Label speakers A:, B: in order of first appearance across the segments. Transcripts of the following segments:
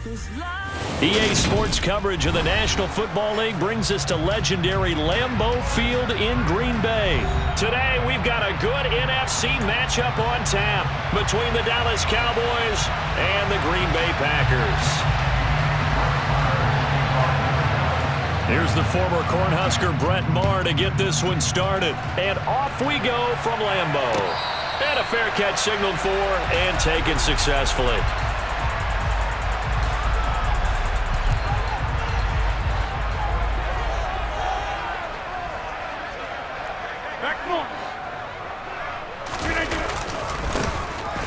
A: EA Sports coverage of the National Football League brings us to legendary Lambeau Field in Green Bay. Today, we've got a good NFC matchup on tap between the Dallas Cowboys and the Green Bay Packers. Here's the former Cornhusker Brett Maher to get this one started. And off we go from Lambeau. And a fair catch signaled for and taken successfully.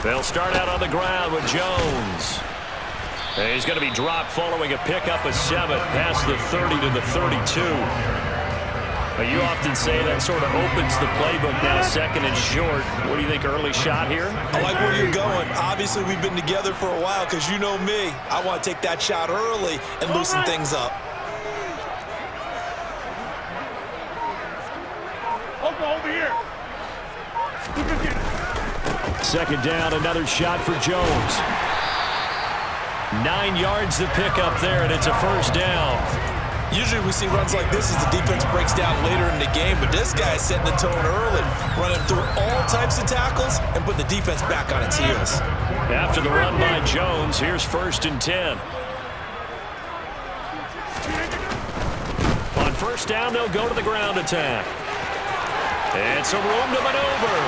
A: They'll start out on the ground with Jones. And he's going to be dropped following a pickup of 7 past the 30 to the 32. But you often say that sort of opens the playbook now, second and short. What do you think, early shot here?
B: I like where you're going. Obviously, we've been together for a while because you know me. I want to take that shot early and loosen things up.
C: Over here.
A: Second down, another shot for Jones. 9 yards to pick up there, and it's a first down.
B: Usually we see runs like this as the defense breaks down later in the game, but this guy is setting the tone early, running through all types of tackles and putting the defense back on its heels.
A: After the run by Jones, here's 1st and 10. On first down, they'll go to the ground attack. And some room to maneuver.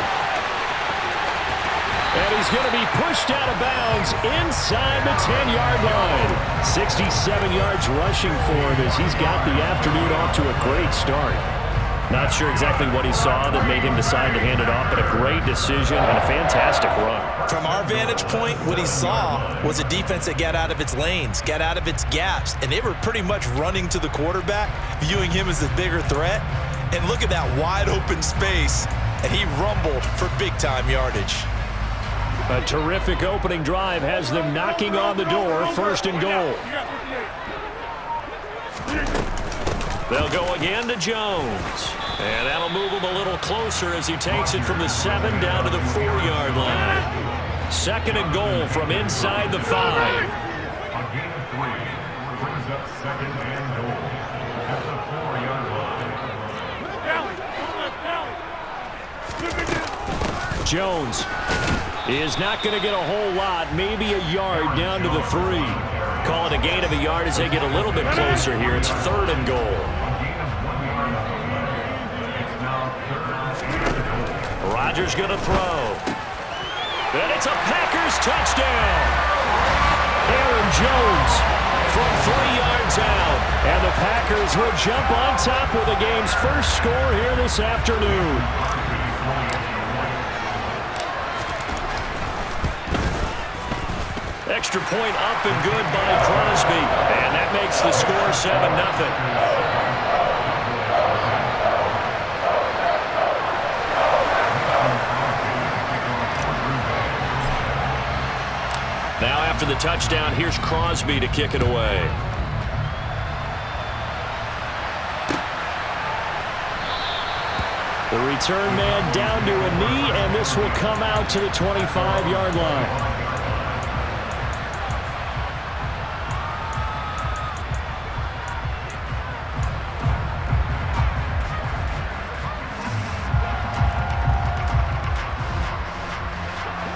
A: And he's going to be pushed out of bounds inside the 10-yard line. 67 yards rushing for him as he's got the afternoon off to a great start. Not sure exactly what he saw that made him decide to hand it off, but a great decision and a fantastic run.
B: From our vantage point, what he saw was a defense that got out of its lanes, got out of its gaps, and they were pretty much running to the quarterback, viewing him as the bigger threat. And look at that wide open space, and he rumbled for big-time yardage.
A: A terrific opening drive has them knocking on the door, 1st and goal. They'll go again to Jones. And that'll move him a little closer as he takes it from the 7 down to the 4-yard line. 2nd and goal from inside the 5.
C: On gain of 3, brings up 2nd and goal at the 4-yard line.
A: Jones is not going to get a whole lot, maybe a yard down to the 3. Call it a gain of a yard as they get a little bit closer here. It's 3rd and goal. Rodgers going to throw. And it's a Packers touchdown. Aaron Jones from 3 yards out. And the Packers will jump on top with the game's first score here this afternoon. Extra point up and good by Crosby. And that makes the score 7-0. Now after the touchdown, here's Crosby to kick it away. The return man down to a knee, and this will come out to the 25-yard line.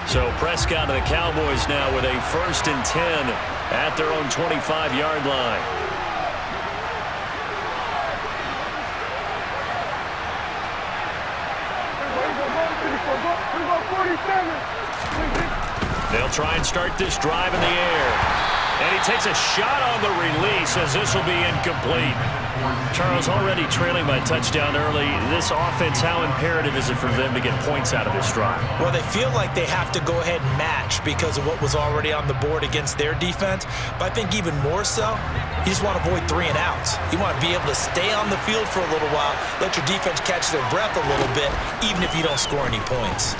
A: So Prescott and the Cowboys now with a 1st and 10 at their own 25-yard line. They'll try and start this drive in the air. And he takes a shot on the release as this will be incomplete. Charles, already trailing by touchdown early. This offense, how imperative is it for them to get points out of this drive?
B: Well, they feel like they have to go ahead and match because of what was already on the board against their defense. But I think even more so, you just want to avoid 3 and outs. You want to be able to stay on the field for a little while, let your defense catch their breath a little bit, even if you don't score any points.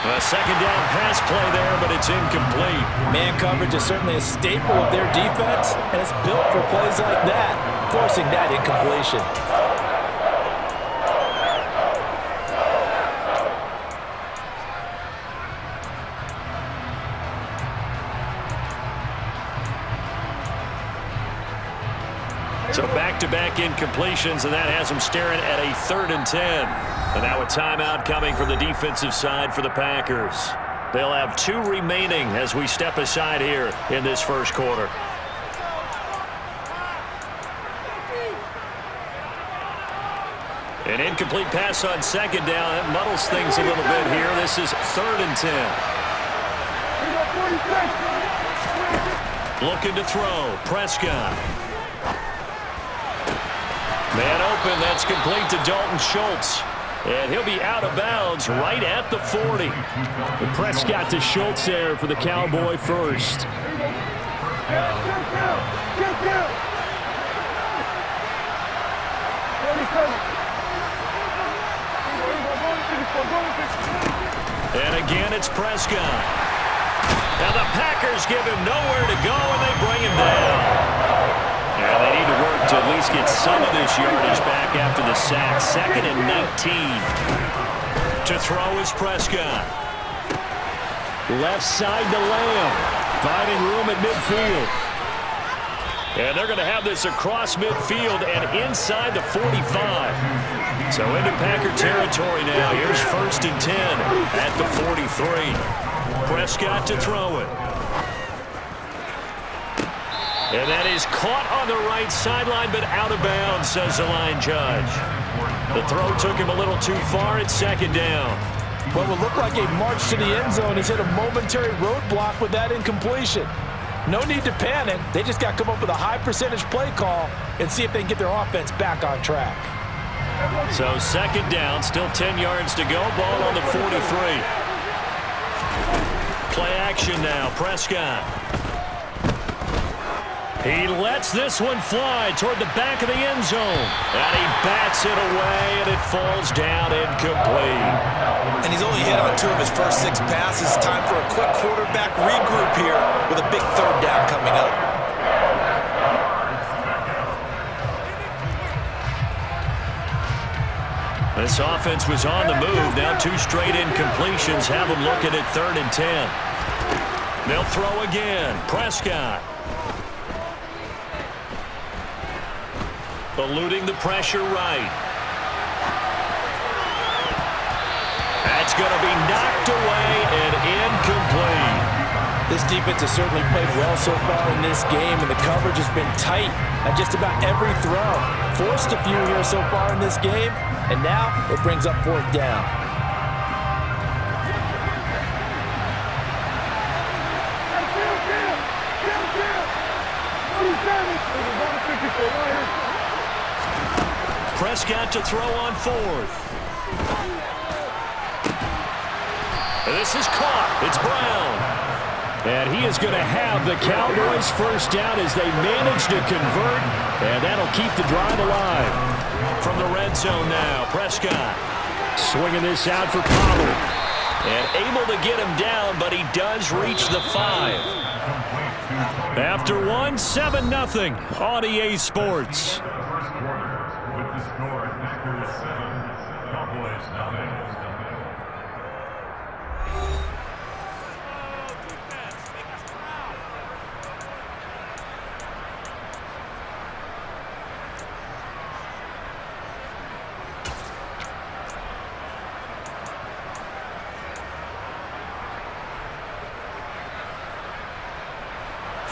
A: A 2nd down pass play there, but it's incomplete.
B: Man coverage is certainly a staple of their defense, and it's built for plays like that, forcing that incompletion.
A: So back-to-back incompletions, and that has them staring at a 3rd and 10. And now a timeout coming from the defensive side for the Packers. They'll have 2 remaining as we step aside here in this first quarter. An incomplete pass on 2nd down. That muddles things a little bit here. This is 3rd and 10. Looking to throw. Prescott. Man open. That's complete to Dalton Schultz. And he'll be out of bounds right at the 40.
D: The Prescott to Schultz there for the Cowboy first.
A: And again, it's Prescott. Now the Packers give him nowhere to go, and they bring him down. Yeah, they need to work to at least get some of this yardage back after the sack. 2nd and 19. To throw is Prescott.
D: Left side to Lamb. Finding room at midfield.
A: And they're going to have this across midfield and inside the 45. So into Packer territory now. Here's 1st and 10 at the 43. Prescott to throw it. And that is caught on the right sideline, but out of bounds, says the line judge. The throw took him a little too far at 2nd down.
B: What would look like a march to the end zone. He's hit a momentary roadblock with that incompletion. No need to panic. They just got to come up with a high percentage play call and see if they can get their offense back on track.
A: So 2nd down, still 10 yards to go. Ball on the 43. Play action now, Prescott. He lets this one fly toward the back of the end zone. And he bats it away, and it falls down incomplete.
B: And he's only hit on 2 of his first 6 passes. Time for a quick quarterback regroup here with a big 3rd down coming up.
A: This offense was on the move. Now 2 straight incompletions have them looking at 3rd and 10. They'll throw again. Prescott. Eluding the pressure right. That's going to be knocked away and incomplete.
B: This defense has certainly played well so far in this game, and the coverage has been tight at just about every throw. Forced a few here so far in this game, and now it brings up 4th down.
A: Prescott to throw on 4th. This is caught. It's Brown.
D: And he is going to have the Cowboys first down as they manage to convert, and that'll keep the drive alive.
A: From the red zone now, Prescott.
D: Swinging this out for Pollard.
A: And able to get him down, but he does reach the 5. After 1, 7-0 on EA Sports.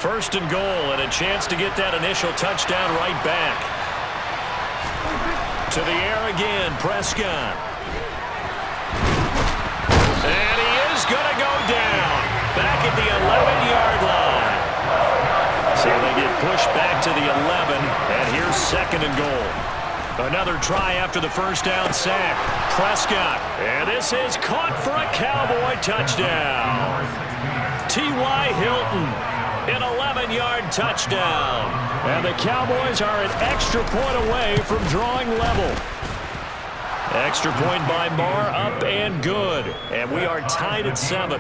A: First and goal, and a chance to get that initial touchdown right back. To the air again, Prescott. And he is going to go down. Back at the 11-yard line. So they get pushed back to the 11, and here's 2nd and goal. Another try after the first down sack. Prescott, and this is caught for a Cowboy touchdown. T.Y. Hilton. An 11-yard touchdown. And the Cowboys are an extra point away from drawing level. Extra point by Marr, up and good. And we are tied at 7.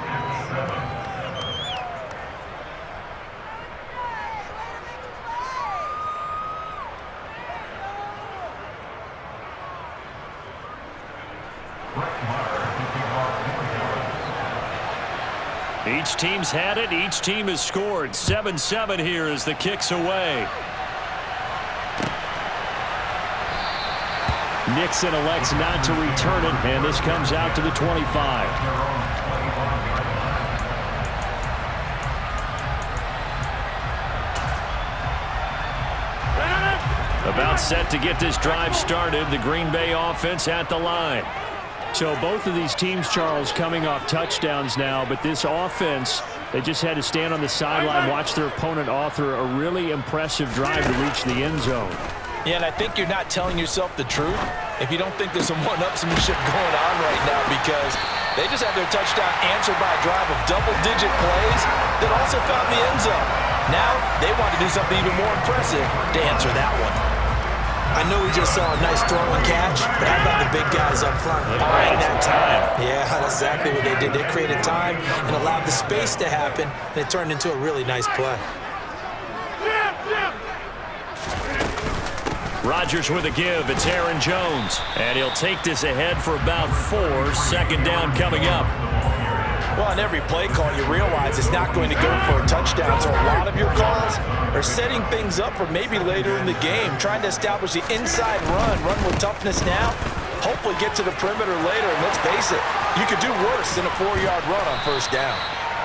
A: Each team's had it. Each team has scored. 7-7 here as the kick's away.
D: Nixon elects not to return it, and this comes out to the 25. About set to get this drive started. The Green Bay offense at the line. So both of these teams, Charles, coming off touchdowns now, but this offense, they just had to stand on the sideline, watch their opponent author a really impressive drive to reach the end zone.
B: Yeah, and I think you're not telling yourself the truth if you don't think there's some one-upsmanship going on right now, because they just had their touchdown answered by a drive of double-digit plays that also found the end zone. Now they want to do something even more impressive to answer that one. I know we just saw a nice throw and catch, but how about the big guys up front buying that time? Yeah, that's exactly what they did. They created time and allowed the space to happen, and it turned into a really nice play.
A: Rodgers with a give. It's Aaron Jones. And he'll take this ahead for about 4. Second down coming up.
B: Well, on every play call, you realize it's not going to go for a touchdown. So a lot of your calls are setting things up for maybe later in the game, trying to establish the inside run with toughness now, hopefully get to the perimeter later. And let's face it, you could do worse than a 4-yard run on first down.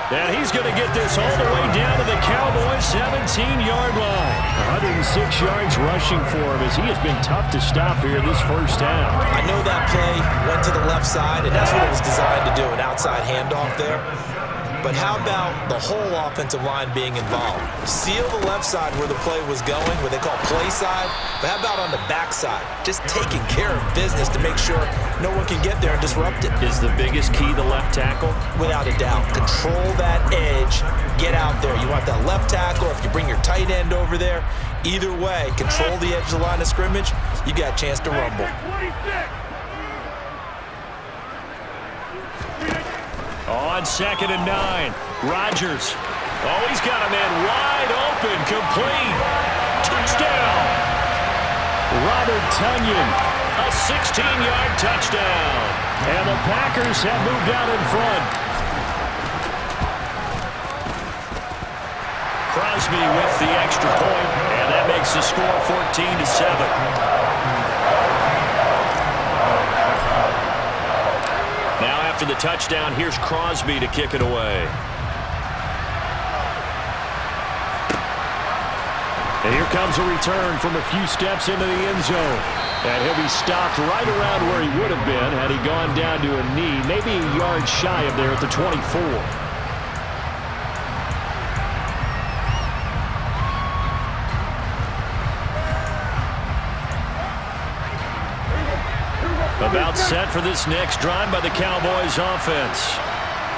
D: And he's going to get this all the way down to the Cowboys' 17-yard line. 106 yards rushing for him as he has been tough to stop here this first half.
B: I know that play went to the left side, and that's what it was designed to do, an outside handoff there. But how about the whole offensive line being involved? Seal the left side where the play was going, what they call play side. But how about on the back side? Just taking care of business to make sure no one can get there and disrupt it.
A: Is the biggest key the left tackle?
B: Without a doubt. Control that edge. Get out there. You want that left tackle, if you bring your tight end over there. Either way, control the edge of the line of scrimmage. You got a chance to rumble.
A: On 2nd and 9. Rodgers. Oh, he's got a man wide open. Complete. Touchdown.
D: Robert Tonyan.
A: A 16-yard touchdown.
D: And the Packers have moved out in front.
A: Crosby with the extra point, and that makes the score 14-7. Now after the touchdown, here's Crosby to kick it away.
D: And here comes a return from a few steps into the end zone. And he'll be stopped right around where he would have been had he gone down to a knee, maybe a yard shy of there at the 24.
A: About set for this next drive by the Cowboys offense.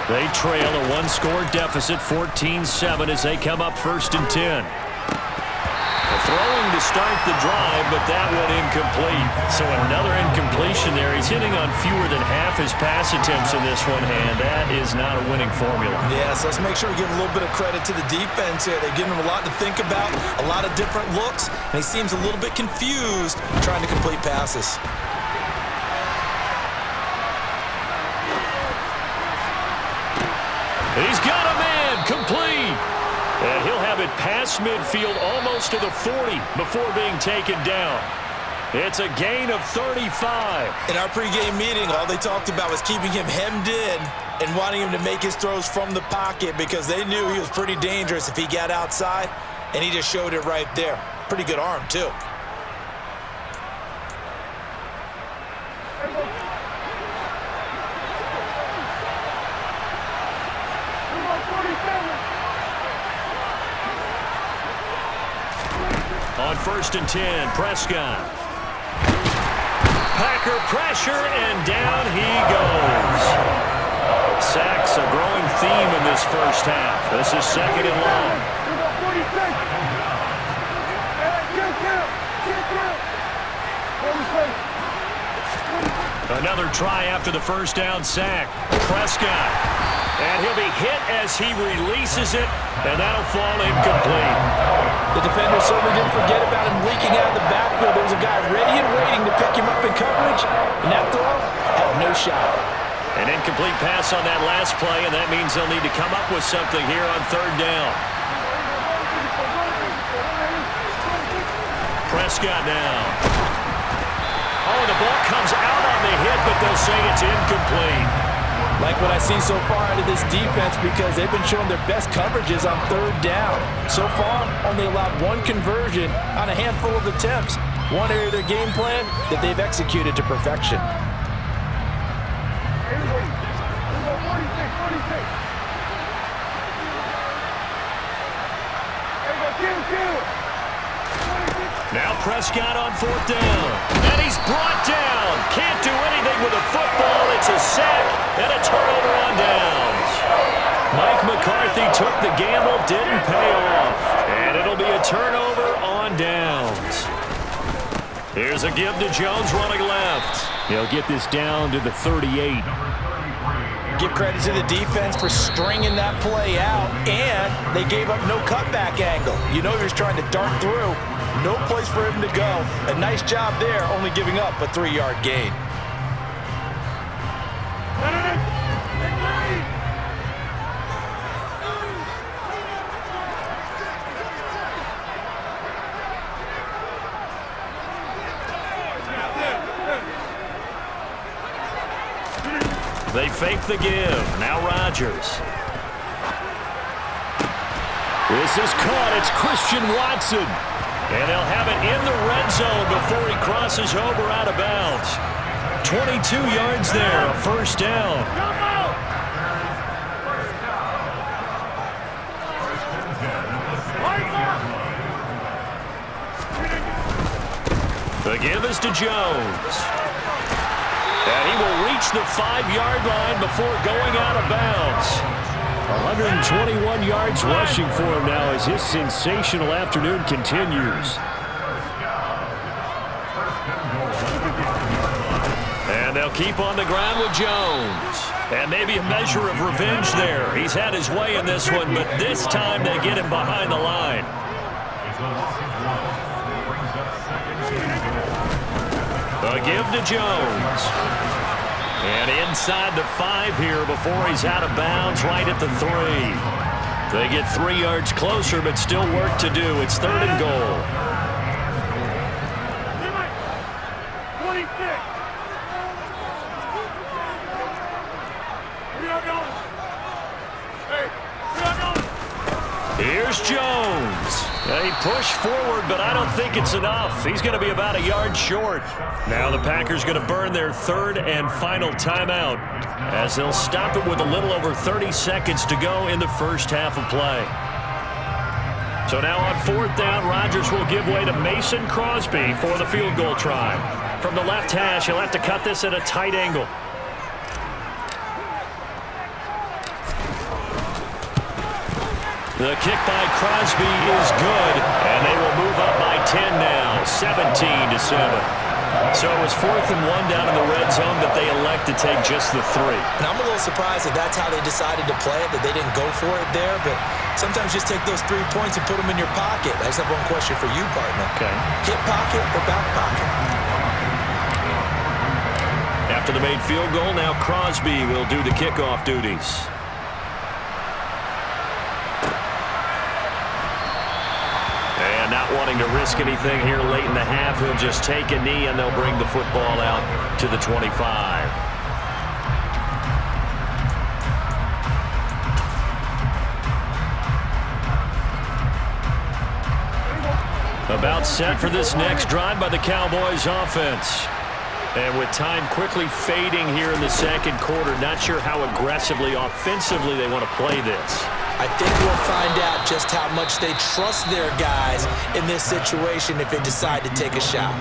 A: They trail a one-score deficit, 14-7, as they come up 1st and 10. Throwing to start the drive, but that one incomplete. So another incompletion there. He's hitting on fewer than half his pass attempts in this one, and that is not a winning formula.
B: Yeah, so let's make sure we give a little bit of credit to the defense here. They're giving him a lot to think about, a lot of different looks, and he seems a little bit confused trying to complete passes.
A: He's got a man, complete. And he'll have it past midfield almost to the 40 before being taken down. It's a gain of 35.
B: In our pregame meeting, all they talked about was keeping him hemmed in and wanting him to make his throws from the pocket because they knew he was pretty dangerous if he got outside, and he just showed it right there. Pretty good arm, too.
A: On 1st and 10, Prescott. Packer pressure, and down he goes. Sacks a growing theme in this first half. This is 2nd and long. Another try after the first down sack. Prescott. And he'll be hit as he releases it, and that'll fall incomplete.
B: The defender certainly didn't forget about him leaking out of the backfield. There was a guy ready and waiting to pick him up in coverage, and that throw had no shot.
A: An incomplete pass on that last play, and that means they'll need to come up with something here on 3rd down. Prescott now. Oh, the ball comes out on the hit, but they'll say it's incomplete.
B: Like what I see so far out of this defense, because they've been showing their best coverages on third down. So far, only allowed one conversion on a handful of attempts. One area of their game plan that they've executed to perfection.
A: Now Prescott on fourth down. And he's brought down. Can't do anything with a football. It's a sack and a turnover on downs. Mike McCarthy took the gamble, didn't pay off. And it'll be a turnover on downs. Here's a give to Jones running left.
D: He'll get this down to the 38.
B: Give credit to the defense for stringing that play out, and they gave up no cutback angle. You know he was trying to dart through. No place for him to go. A nice job there, only giving up a 3-yard gain.
A: They fake the give. Now Rodgers.
D: This is caught. It's Christian Watson.
A: And they'll have it in the red zone before he crosses over out of bounds. 22 yards there, a first down. The give is to Jones. And he will reach the 5-yard line before going out of bounds.
D: 121 yards rushing for him now as his sensational afternoon continues.
A: And they'll keep on the ground with Jones. And maybe a measure of revenge there. He's had his way in this one, but this time they get him behind the line. A give to Jones. And inside the 5 here before he's out of bounds, right at the 3. They get 3 yards closer, but still work to do. It's third and goal. Here's Jones. He pushed forward, but I don't think it's enough. He's going to be about a yard short. Now the Packers going to burn their third and final timeout as they'll stop it with a little over 30 seconds to go in the first half of play. So now on fourth down, Rodgers will give way to Mason Crosby for the field goal try. From the left hash, he'll have to cut this at a tight angle. The kick by Crosby is good, and they will move up by 10 now, 17-7. So it was 4th and 1 down in the red zone, but they elect to take just the 3.
B: And I'm a little surprised that that's how they decided to play it, that they didn't go for it there, but sometimes just take those 3 points and put them in your pocket. I just have one question for you, partner.
A: Okay.
B: Hip pocket or back pocket?
A: After the made field goal, now Crosby will do the kickoff duties. And not wanting to risk anything here late in the half, he'll just take a knee and they'll bring the football out to the 25. About set for this next drive by the Cowboys offense. And with time quickly fading here in the second quarter, not sure how aggressively, offensively they want to play this.
B: I think we'll find out just how much they trust their guys in this situation if they decide to take a shot.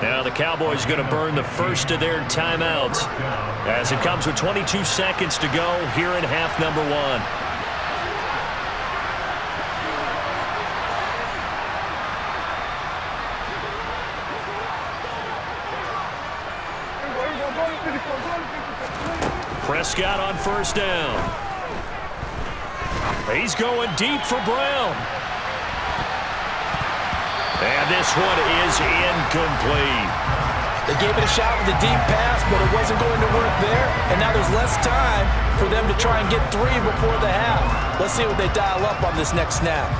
A: Now the Cowboys going to burn the first of their timeouts as it comes with 22 seconds to go here in half number 1. Prescott on first down. He's going deep for Brown. And this one is incomplete.
B: They gave it a shot with a deep pass, but it wasn't going to work there. And now there's less time for them to try and get 3 before the half. Let's see what they dial up on this next snap.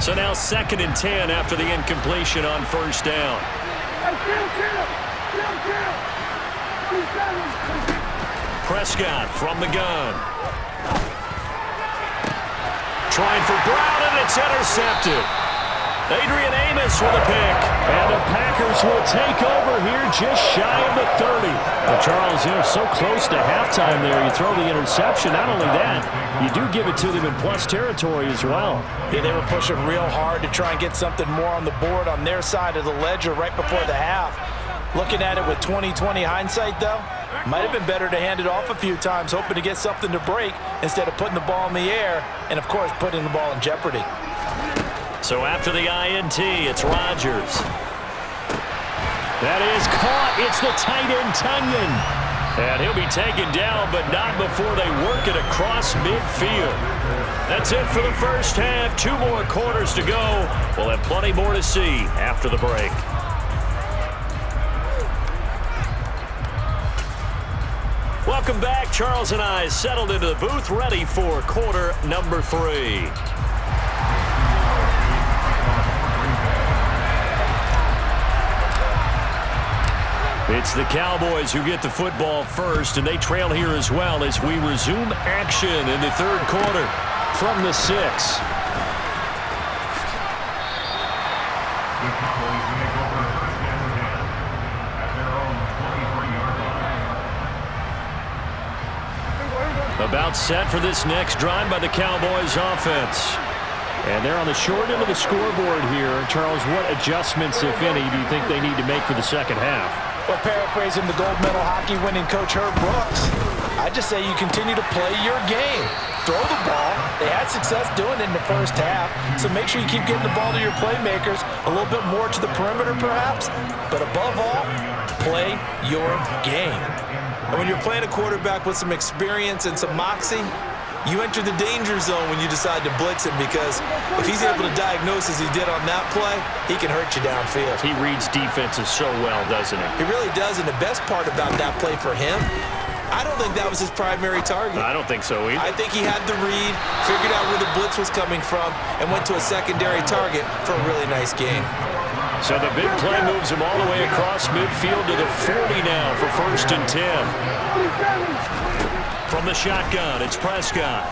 A: So now 2nd and 10 after the incompletion on first down. Prescott from the gun. Trying for Brown, and it's intercepted. Adrian Amos with a pick.
D: And the Packers will take over here just shy of the 30. Well, Charles, you know, so close to halftime there. You throw the interception. Not only that, you do give it to them in plus territory as well.
B: Yeah, they were pushing real hard to try and get something more on the board on their side of the ledger right before the half. Looking at it with 20/20 hindsight, though, might have been better to hand it off a few times, hoping to get something to break instead of putting the ball in the air and, of course, putting the ball in jeopardy.
A: So after the INT, it's Rodgers.
D: That is caught. It's the tight end, Tunyon.
A: And he'll be taken down, but not before they work it across midfield. That's it for the first half. 2 more quarters to go. We'll have plenty more to see after the break. Welcome back. Charles and I settled into the booth, ready for quarter number 3. It's the Cowboys who get the football first, and they trail here as well as we resume action in the 3rd quarter from the 6.
C: The Cowboys make over first down again at their own 23-yard line.
A: About set for this next drive by the Cowboys offense.
D: And they're on the short end of the scoreboard here. Charles, what adjustments, if any, do you think they need to make for the second half?
B: Well, paraphrasing the gold medal hockey winning coach Herb Brooks, I just say you continue to play your game. Throw the ball. They had success doing it in the first half, so make sure you keep getting the ball to your playmakers, a little bit more to the perimeter perhaps, but above all, play your game. And when you're playing a quarterback with some experience and some moxie, you enter the danger zone when you decide to blitz him, because if he's able to diagnose as he did on that play, he can hurt you downfield.
A: He reads defenses so well, doesn't he?
B: He really does, and the best part about that play for him, I don't think that was his primary target.
A: I don't think so either.
B: I think he had the read, figured out where the blitz was coming from, and went to a secondary target for a really nice game.
A: So the big play moves him all the way across midfield to the 40 now for 1st and 10. From the shotgun, it's Prescott.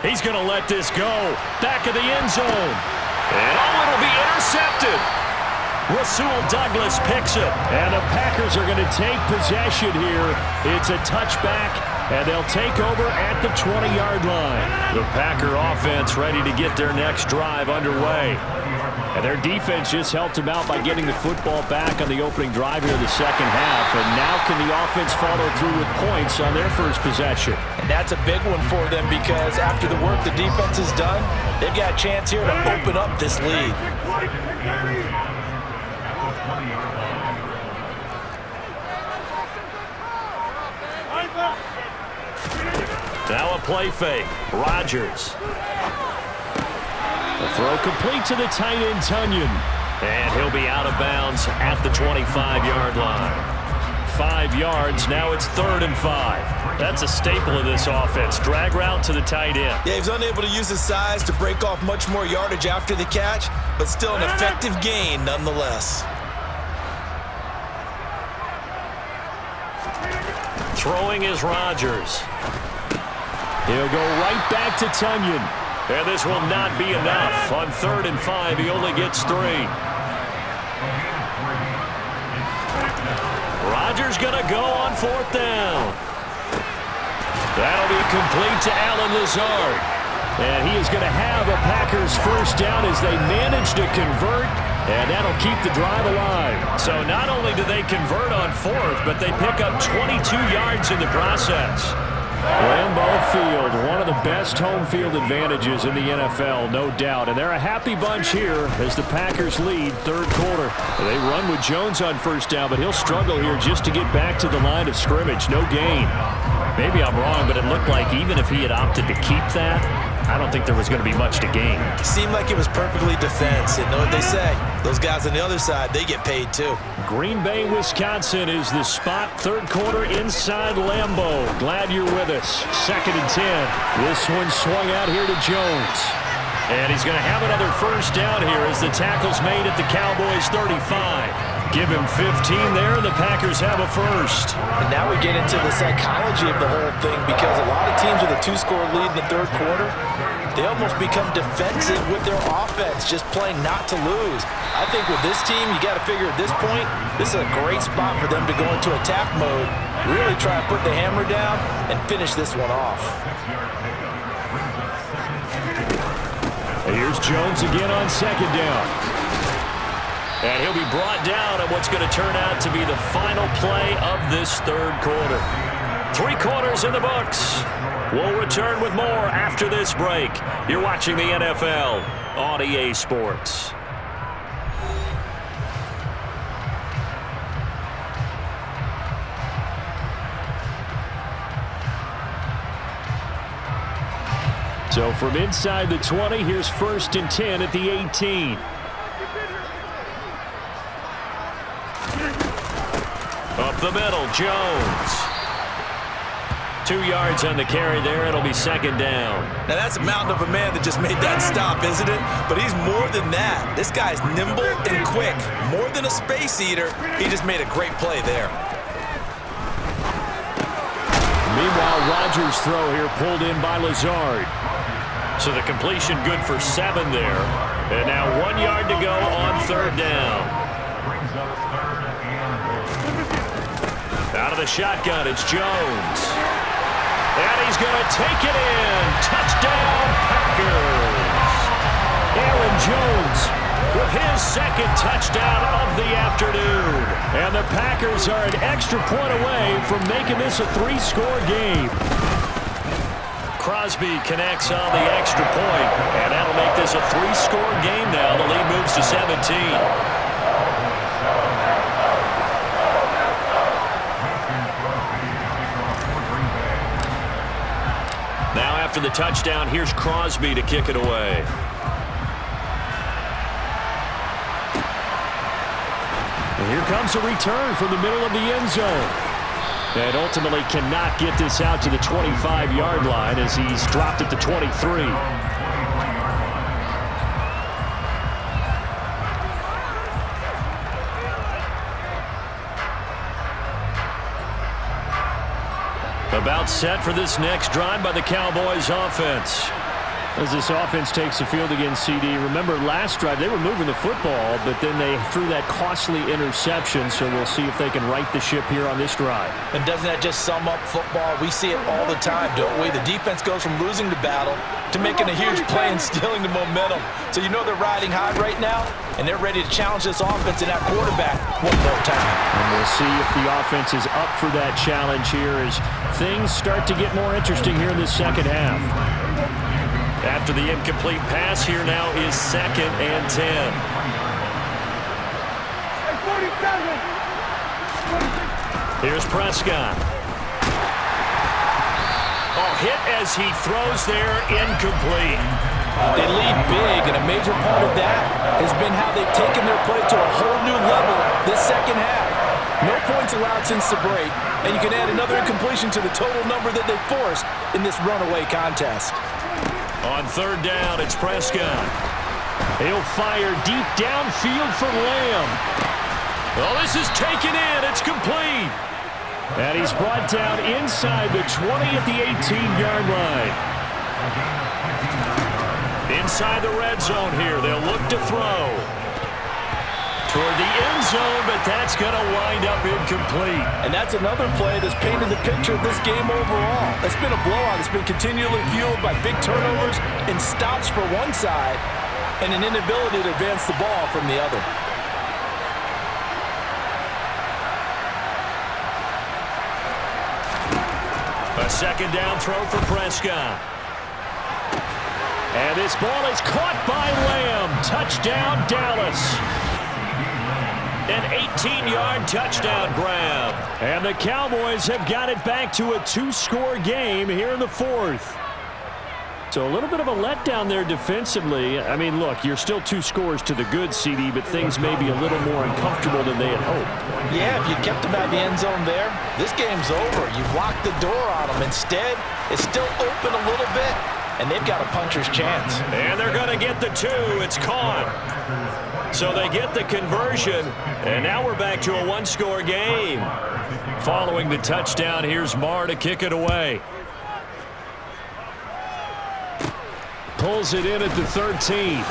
A: He's going to let this go. Back of the end zone. And it'll be intercepted. Rasul Douglas picks it.
D: And the Packers are going to take possession here. It's a touchback, and they'll take over at the 20-yard line.
A: The Packer offense ready to get their next drive underway.
D: And their defense just helped them out by getting the football back on the opening drive here in the second half. And now can the offense follow through with points on their first possession?
B: And that's a big one for them, because after the work the defense has done, they've got a chance here to open up this lead.
A: Now a play fake. Rodgers.
D: The throw complete to the tight end, Tunyon.
A: And he'll be out of bounds at the 25-yard line. 5 yards, now it's 3rd and 5. That's a staple of this offense. Drag route to the tight end.
B: Yeah, he was unable to use his size to break off much more yardage after the catch, but still an effective gain nonetheless.
A: Throwing is Rodgers.
D: He'll go right back to Tunyon.
A: And this will not be enough. On 3rd and 5, he only gets 3. Rodgers going to go on 4th down. That'll be complete to Allen Lazard.
D: And he is going to have a Packers first down as they manage to convert, and that'll keep the drive alive.
A: So not only do they convert on 4th, but they pick up 22 yards in the process.
D: Lambeau Field, one of the best home field advantages in the NFL, no doubt. And they're a happy bunch here as the Packers lead 3rd quarter. They run with Jones on first down, but he'll struggle here just to get back to the line of scrimmage. No gain.
A: Maybe I'm wrong, but it looked like even if he had opted to keep that, I don't think there was going to be much to gain.
B: Seemed like it was perfectly defense. And know what they say? Those guys on the other side, they get paid too.
D: Green Bay, Wisconsin is the spot. 3rd quarter inside Lambeau. Glad you're with us. 2nd and 10. This one swung out here to Jones.
A: And he's going to have another first down here as the tackle's made at the Cowboys' 35. Give him 15 there, and the Packers have a first.
B: And now we get into the psychology of the whole thing, because a lot of teams with a 2-score lead in the third quarter, they almost become defensive with their offense, just playing not to lose. I think with this team, you got to figure at this point, this is a great spot for them to go into attack mode, really try to put the hammer down and finish this one off.
A: And here's Jones again on second down. And he'll be brought down at what's going to turn out to be the final play of this third quarter. 3 quarters in the books. We'll return with more after this break. You're watching the NFL on EA Sports. So from inside the 20, here's 1st and 10 at the 18. Up the middle, Jones. 2 yards on the carry there. It'll be second down.
B: Now that's a mountain of a man that just made that stop, isn't it? But he's more than that. This guy's nimble and quick. More than a space eater. He just made a great play there.
A: Meanwhile, Rodgers' throw here pulled in by Lazard. So the completion good for 7 there. And now 1 yard to go on third down. Out of the shotgun, it's Jones. And he's going to take it in. Touchdown, Packers. Aaron Jones with his second touchdown of the afternoon. And the Packers are an extra point away from making this a 3-score game. Crosby connects on the extra point, and that'll make this a 3-score game now. The lead moves to 17. Now after the touchdown, here's Crosby to kick it away. And here comes a return from the middle of the end zone. And ultimately cannot get this out to the 25-yard line as he's dropped at the 23. About set for this next drive by the Cowboys offense. As this offense takes the field against CD. Remember, last drive, they were moving the football, but then they threw that costly interception, so we'll see if they can right the ship here on this drive.
B: And doesn't that just sum up football? We see it all the time, don't we? The defense goes from losing the battle to making a huge play and stealing the momentum. So you know they're riding high right now, and they're ready to challenge this offense and that quarterback one more time.
A: And we'll see if the offense is up for that challenge here as things start to get more interesting here in the second half. After the incomplete pass, here now is 2nd and 10. Here's Prescott. Oh, hit as he throws there, incomplete.
B: They lead big, and a major part of that has been how they've taken their play to a whole new level this second half. No points allowed since the break, and you can add another incompletion to the total number that they forced in this runaway contest.
A: On third down, it's Prescott. He'll fire deep downfield for Lamb. Oh, this is taken in. It's complete. And he's brought down inside the 20 at the 18-yard line. Inside the red zone here. They'll look to throw. Toward the end zone, but that's going to wind up incomplete.
B: And that's another play that's painted the picture of this game overall. It's been a blowout. It's been continually fueled by big turnovers and stops for one side and an inability to advance the ball from the other.
A: A second down throw for Prescott. And this ball is caught by Lamb. Touchdown, Dallas. An 18-yard touchdown grab. And the Cowboys have got it back to a 2-score game here in the fourth. So a little bit of a letdown there defensively. I mean, look, you're still 2 scores to the good, CD, but things may be a little more uncomfortable than they had hoped.
B: Yeah, if you kept them out of the end zone there, this game's over. You've locked the door on them. Instead, it's still open a little bit. and they've got a puncher's chance.
A: And they're going to get the 2. It's caught. So they get the conversion, and now we're back to a one-score game. Following the touchdown, here's Marr to kick it away. Pulls it in at the 13.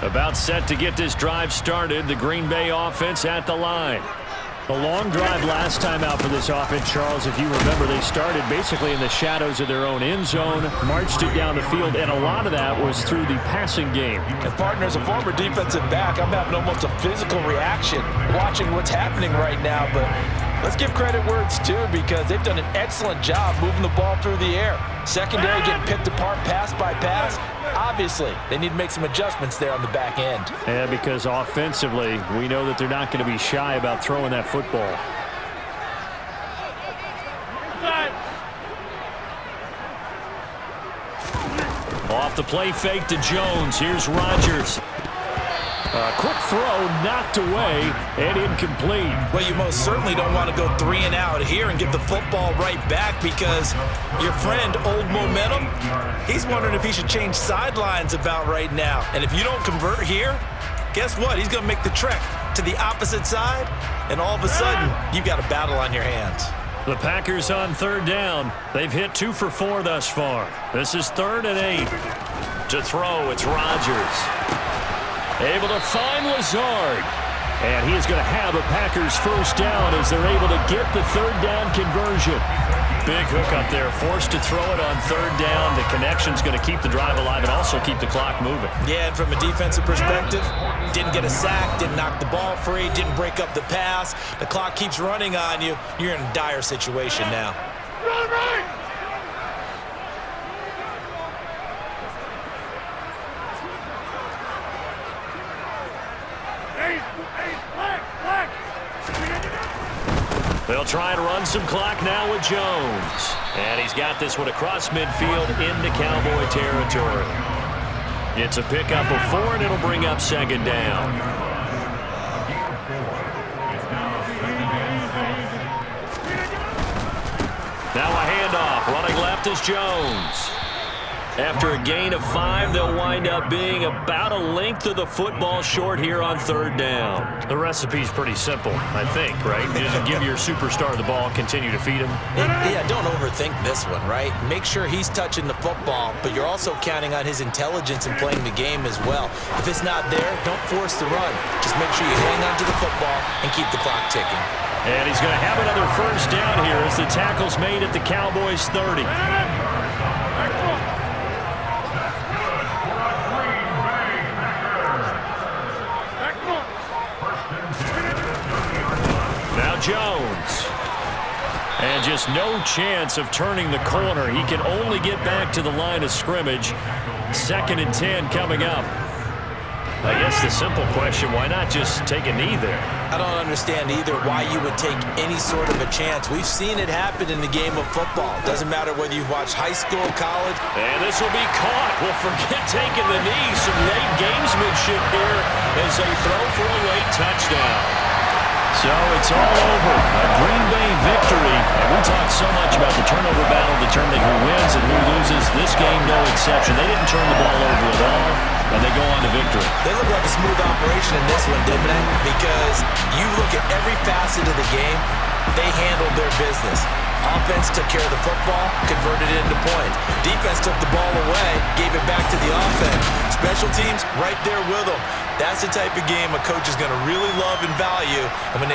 A: About set to get this drive started. The Green Bay offense at the line.
D: A long drive last time out for this offense, Charles. If you remember, they started basically in the shadows of their own end zone, marched it down the field, and a lot of that was through the passing game.
B: And partner, as a former defensive back, I'm having almost a physical reaction watching what's happening right now. But let's give credit where it's due, because they've done an excellent job moving the ball through the air. Secondary getting picked apart pass by pass. Obviously, they need to make some adjustments there on the back end.
D: And because offensively, we know that they're not going to be shy about throwing that football.
A: Off the play fake to Jones. Here's Rodgers.
D: Quick throw knocked away and incomplete.
B: Well, you most certainly don't want to go 3 and out here and get the football right back, because your friend, Old Momentum, he's wondering if he should change sidelines about right now. And if you don't convert here, guess what? He's going to make the trek to the opposite side, and all of a sudden, you've got a battle on your hands.
A: The Packers on 3rd down. They've hit 2 for 4 thus far. This is 3rd and 8. To throw, it's Rodgers. Able to find Lazard. And he is going to have a Packers first down as they're able to get the 3rd down conversion. Big hook up there, forced to throw it on 3rd down. The connection's going to keep the drive alive and also keep the clock moving.
B: Yeah, and from a defensive perspective, didn't get a sack, didn't knock the ball free, didn't break up the pass. The clock keeps running on you. You're in a dire situation now.
C: Run right!
A: They'll try and run some clock now with Jones. And he's got this one across midfield into Cowboy territory. It's a pickup of 4, and it'll bring up 2nd down. Now a handoff. Running left is Jones. After a gain of 5, they'll wind up being about a length of the football short here on 3rd down.
D: The recipe's pretty simple, I think, right? Just give your superstar the ball, continue to feed him.
B: Yeah, don't overthink this one, right? Make sure he's touching the football, but you're also counting on his intelligence in playing the game as well. If it's not there, don't force the run. Just make sure you hang on to the football and keep the clock ticking.
A: And he's going to have another first down here as the tackle's made at the Cowboys' 30. Now Jones. And just no chance of turning the corner. He can only get back to the line of scrimmage. 2nd and 10 coming up. I guess the simple question, why not just take a knee there?
B: I don't understand either why you would take any sort of a chance. We've seen it happen in the game of football. Doesn't matter whether you've watched high school, college.
A: And this will be caught. Well, forget taking the knee. Some late gamesmanship here as they throw for a late touchdown. So it's all over. A Green Bay victory. And we talked so much about the turnover battle determining who wins and who loses. This game, no exception. They didn't turn the ball over at all, and they go on to victory.
B: They look like a smooth operation in this one, didn't they? Because you look at every facet of the game, they handled their business. Offense took care of the football, converted it into points. Defense took the ball away, gave it back to the offense. Special teams, right there with them. That's the type of game a coach is going to really love and value. And when they